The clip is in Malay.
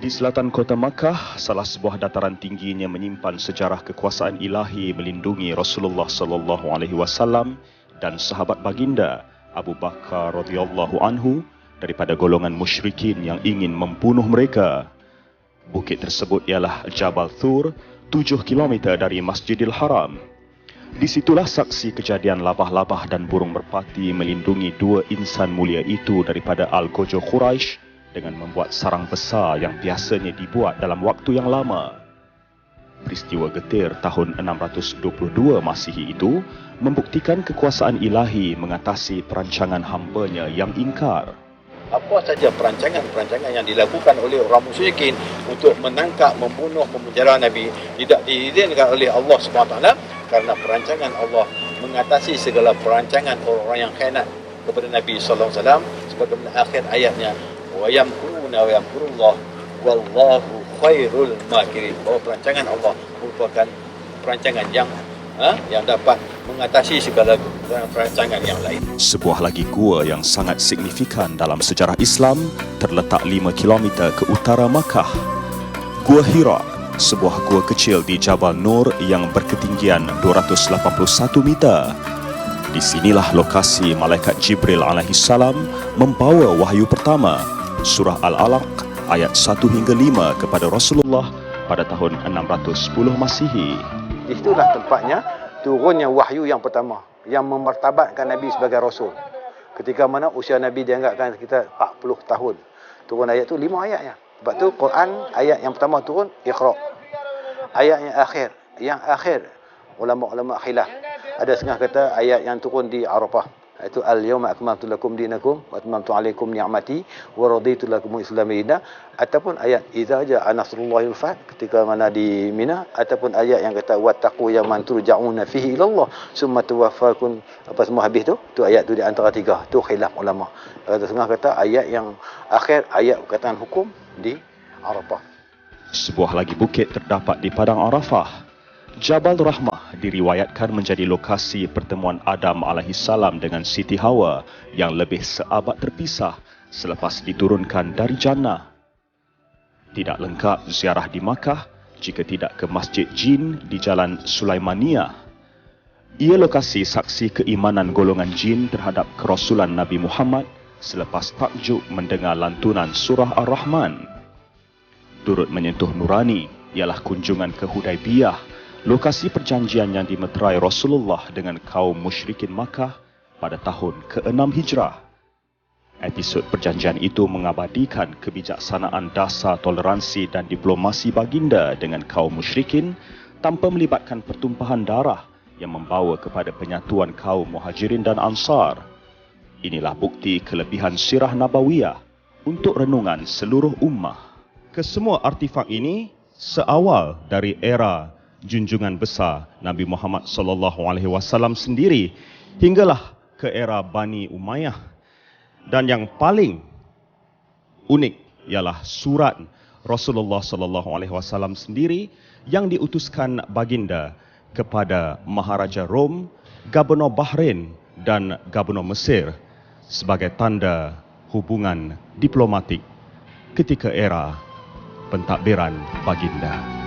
Di selatan kota Makkah, salah sebuah dataran tingginya menyimpan sejarah kekuasaan ilahi melindungi Rasulullah sallallahu alaihi wasallam dan sahabat baginda Abu Bakar radhiyallahu anhu daripada golongan musyrikin yang ingin membunuh mereka. Bukit tersebut ialah Jabal Thur, 7 km dari Masjidil Haram. Di situlah saksi kejadian labah-labah dan burung merpati melindungi dua insan mulia itu daripada Al-Gojo Quraisy dengan membuat sarang besar yang biasanya dibuat dalam waktu yang lama. Peristiwa getir tahun 622 Masihi itu membuktikan kekuasaan ilahi mengatasi perancangan hambanya yang ingkar. Apa saja perancangan-perancangan yang dilakukan oleh orang musyrikin untuk menangkap, membunuh, memenjara Nabi tidak diizinkan oleh Allah SWT kerana perancangan Allah mengatasi segala perancangan orang-orang yang khianat kepada Nabi SAW sebagaimana akhir ayatnya wa yamkuruna wa yamkurullah wallahu khairul makirin, bahawa perancangan Allah merupakan perancangan yang dapat mengatasi segala perancangan yang lain. Sebuah lagi gua yang sangat signifikan dalam sejarah Islam terletak 5 km ke utara Makkah. Gua Hira, sebuah gua kecil di Jabal Nur yang berketinggian 281 meter. Di sinilah lokasi malaikat Jibril alaihi salam membawa wahyu pertama, surah Al-Alaq ayat 1 hingga 5 kepada Rasulullah pada tahun 610 Masihi. Di situlah tempatnya turunnya wahyu yang pertama yang memartabatkan Nabi sebagai Rasul. Ketika mana usia Nabi dianggapkan sekitar 40 tahun. Turun ayat tu 5 ayatnya. Sebab tu Quran ayat yang pertama turun Iqra. Ayat yang akhir ulama-ulama khilaf. Ada setengah kata ayat yang turun di Arafah. Itu al-yawma akmaltu lakum dinakum wa atmamtu alaikum ni'mati wa raditu lakum al-islam dinan, ataupun ayat idza ja'a nasrullahi wal fath ketika mana di Mina, ataupun ayat yang kata wattaqu yawman turja'una fihi ila Allah summa tuwaffakum apa semua habis tu ayat tu di antara tiga tu khilaf ulama. Ada setengah kata ayat yang akhir ayat perkataan hukum di Arafah. Sebuah lagi bukit terdapat di padang Arafah. Jabal Rahmah diriwayatkan menjadi lokasi pertemuan Adam alaihissalam dengan Siti Hawa yang lebih seabad terpisah selepas diturunkan dari jannah. Tidak lengkap ziarah di Makkah jika tidak ke Masjid Jin di Jalan Sulaimaniyah. Ia lokasi saksi keimanan golongan jin terhadap kerasulan Nabi Muhammad selepas takjub mendengar lantunan surah Ar-Rahman. Turut menyentuh nurani ialah kunjungan ke Hudaibiyah, lokasi perjanjian yang dimeterai Rasulullah dengan kaum musyrikin Makkah pada tahun ke-6 Hijrah. Episod perjanjian itu mengabadikan kebijaksanaan dasar toleransi dan diplomasi baginda dengan kaum musyrikin tanpa melibatkan pertumpahan darah yang membawa kepada penyatuan kaum Muhajirin dan Ansar. Inilah bukti kelebihan sirah nabawiyah untuk renungan seluruh ummah. Kesemua artifak ini seawal dari era junjungan besar Nabi Muhammad sallallahu alaihi wasallam sendiri hinggalah ke era Bani Umayyah. Dan yang paling unik ialah surat Rasulullah sallallahu alaihi wasallam sendiri yang diutuskan baginda kepada Maharaja Rom, Gubernur Bahrain dan Gubernur Mesir sebagai tanda hubungan diplomatik ketika era pentadbiran baginda.